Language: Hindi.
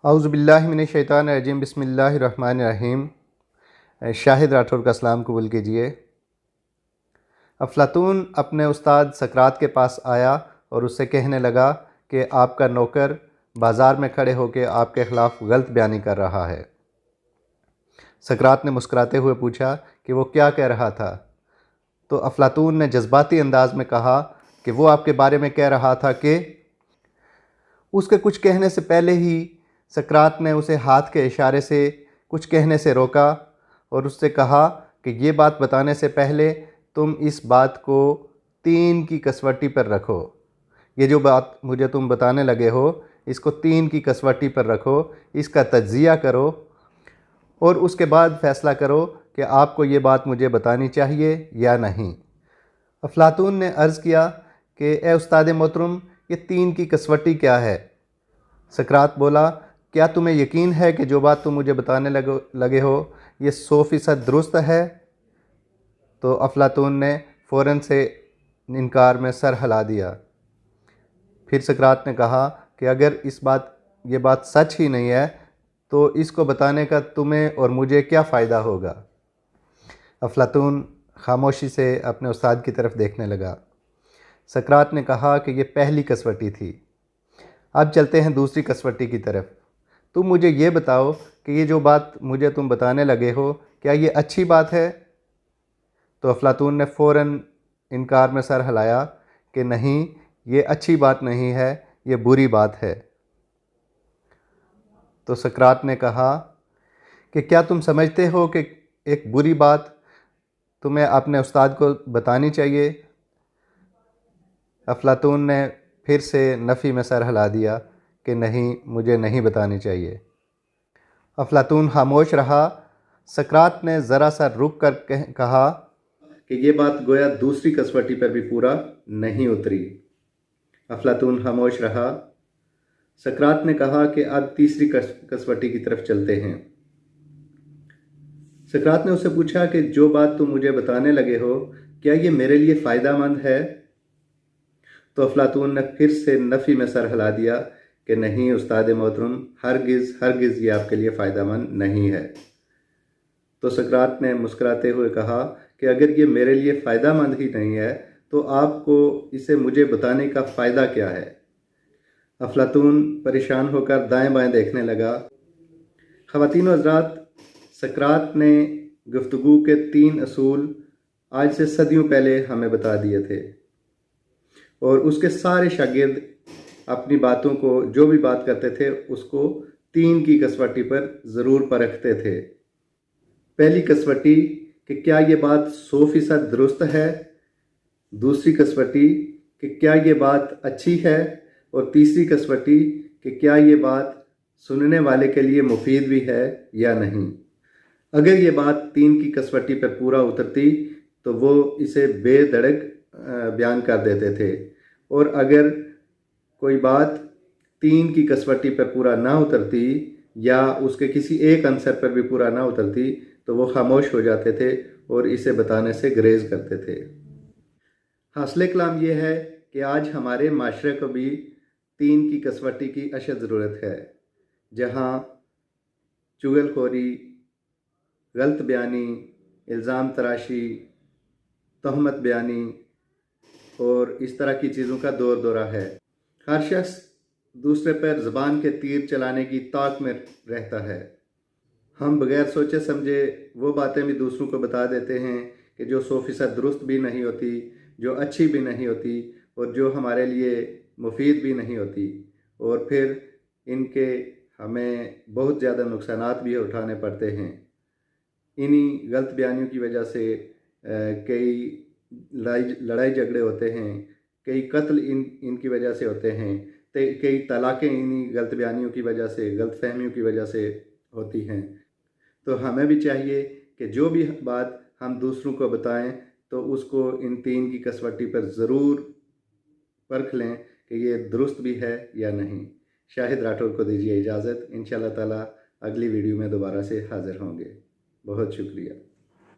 औज़ुबिल्लाहि मिनश्शैतानिर्रजीम बिस्मिल्लाहिर्रहमानिर्रहीम। शाहिद राठौर का सलाम कबूल कीजिए। अफ़लातून अपने उस्ताद सकरात के पास आया और उससे कहने लगा कि आपका नौकर बाज़ार में खड़े होकर आपके ख़िलाफ़ गलत बयानी कर रहा है। सकरात ने मुस्कुराते हुए पूछा कि वो क्या कह रहा था। तो अफ़लातून ने जज्बाती अंदाज में कहा कि वो आपके बारे में कह रहा था कि उसके कुछ कहने से पहले ही सकरात ने उसे हाथ के इशारे से कुछ कहने से रोका और उससे कहा कि ये बात बताने से पहले तुम इस बात को 3 की कसवटी पर रखो। ये जो बात मुझे तुम बताने लगे हो इसको 3 की कसवटी पर रखो, इसका तज्ज़िया करो और उसके बाद फ़ैसला करो कि आपको ये बात मुझे बतानी चाहिए या नहीं। अफ़लातून ने अर्ज़ किया कि ए उस्ताद मोहतरम, ये 3 की कसवटी क्या है? सकरात बोला, क्या तुम्हें यकीन है कि जो बात तुम मुझे बताने लगे हो ये 100% दुरुस्त है? तो अफ़लातून ने फ़ौरन से इनकार में सर हिला दिया। फिर सकरात ने कहा कि अगर ये बात सच ही नहीं है तो इसको बताने का तुम्हें और मुझे क्या फ़ायदा होगा? अफ़लातून खामोशी से अपने उस्ताद की तरफ देखने लगा। सकरात ने कहा कि ये पहली कसवटी थी। अब चलते हैं दूसरी कसवटी की तरफ। तुम मुझे ये बताओ कि ये जो बात मुझे तुम बताने लगे हो क्या ये अच्छी बात है? तो अफ़लातून ने फ़ौरन इनकार में सर हिलाया कि नहीं, ये अच्छी बात नहीं है, ये बुरी बात है। तो सकरात ने कहा कि क्या तुम समझते हो कि एक बुरी बात तुम्हें अपने उस्ताद को बतानी चाहिए? अफ़लातून ने फिर से नफ़ी में सर हिला दिया कि नहीं, मुझे नहीं बतानी चाहिए। अफ़लातून खामोश रहा। सकरात ने ज़रा सा रुक कर कहा कि ये बात गोया दूसरी कसवटी पर भी पूरा नहीं उतरी। अफ़लातून खामोश रहा। सकरात ने कहा कि अब तीसरी कसवटी की तरफ चलते हैं। सकरात ने उससे पूछा कि जो बात तुम मुझे बताने लगे हो क्या ये मेरे लिए फ़ायदेमंद है? तो अफ़लातून ने फिर से नफ़ी में सर हिला दिया कि नहीं उस्ताद मोहतरम, हरगिज़ ये आपके लिए फ़ायदेमंद नहीं है। तो सकरात ने मुस्कुराते हुए कहा कि अगर ये मेरे लिए फ़ायदेमंद ही नहीं है तो आपको इसे मुझे बताने का फ़ायदा क्या है? अफ़लातून परेशान होकर दाएं बाएं देखने लगा। ख़वातीन व हज़रात, सकरात ने गुफ्तगू के 3 असूल आज से सदियों पहले हमें बता दिए थे और उसके सारे शागिर्द अपनी बातों को, जो भी बात करते थे, उसको 3 की कसवटी पर ज़रूर परखते थे। पहली कसवटी कि क्या ये बात 100% दुरुस्त है? दूसरी कसवटी कि क्या ये बात अच्छी है? और तीसरी कसवटी कि क्या ये बात सुनने वाले के लिए मुफीद भी है या नहीं। अगर ये बात 3 की कसवटी पर पूरा उतरती तो वो इसे बेधड़क बयान कर देते थे और अगर कोई बात 3 की कसवटी पर पूरा ना उतरती या उसके किसी एक अंसर पर भी पूरा ना उतरती तो वो खामोश हो जाते थे और इसे बताने से गुरेज करते थे। हासिल कलाम ये है कि आज हमारे माशरे को भी 3 की कसवटी की अशद ज़रूरत है, जहाँ चुगलखोरी, गलत बयानी, इल्ज़ाम तराशी, तहमत बयानी और इस तरह की चीज़ों का दौर दौरा है। हर शख्स दूसरे पर ज़बान के तीर चलाने की ताक में रहता है। हम बग़ैर सोचे समझे वो बातें भी दूसरों को बता देते हैं कि जो 100% दुरुस्त भी नहीं होती, जो अच्छी भी नहीं होती और जो हमारे लिए मुफीद भी नहीं होती, और फिर इनके हमें बहुत ज़्यादा नुकसानात भी उठाने पड़ते हैं। इन्हीं गलत बयानियों की वजह से कई लड़ाई झगड़े होते हैं, कई कत्ल इनकी वजह से होते हैं, कई तलाक़ें इन्हीं गलत बयानियों की वजह से, गलत फहमियों की वजह से होती हैं। तो हमें भी चाहिए कि जो भी बात हम दूसरों को बताएं तो उसको इन 3 की कसवटी पर ज़रूर परख लें कि ये दुरुस्त भी है या नहीं। शाहिद राठौर को दीजिए इजाज़त। इंशाअल्लाह ताला अगली वीडियो में दोबारा से हाज़िर होंगे। बहुत शुक्रिया।